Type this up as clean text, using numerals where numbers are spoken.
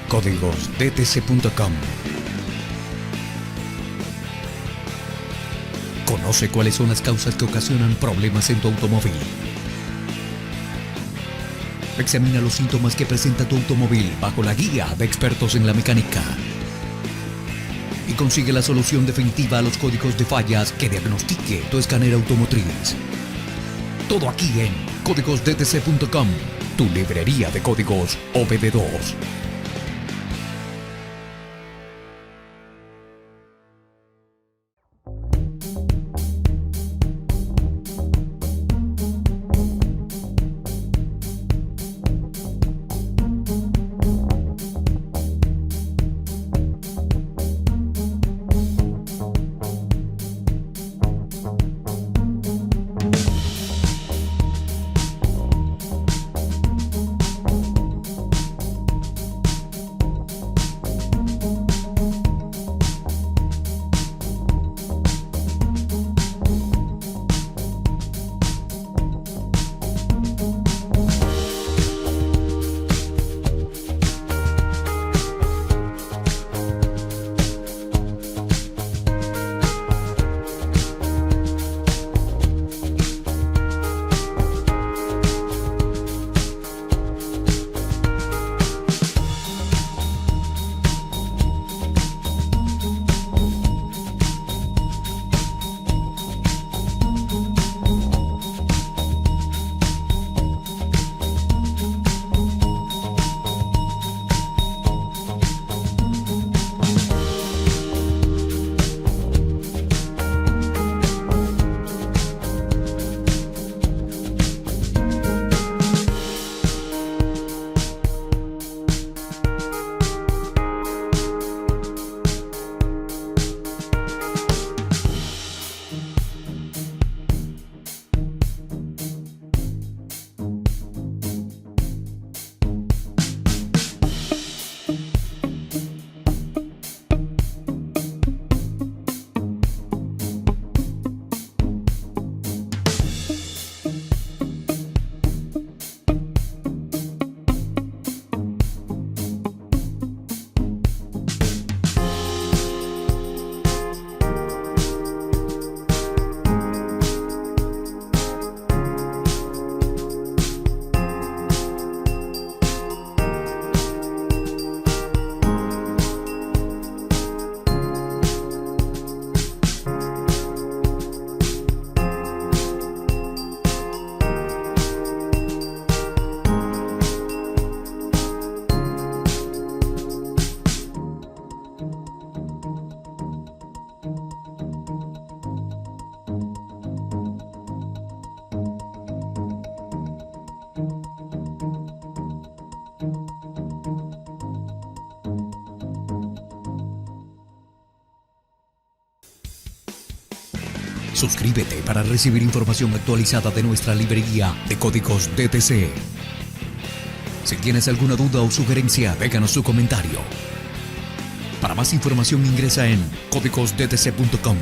códigosdtc.com. Conoce cuáles son las causas que ocasionan problemas en tu automóvil. Examina los síntomas que presenta tu automóvil bajo la guía de expertos en la mecánica. Y consigue la solución definitiva a los códigos de fallas que diagnostique tu escáner automotriz. Todo aquí en códigosdtc.com, tu librería de códigos OBD2. Suscríbete para recibir información actualizada de nuestra librería de códigos DTC. Si tienes alguna duda o sugerencia, déjanos su comentario. Para más información ingresa en códigosdtc.com.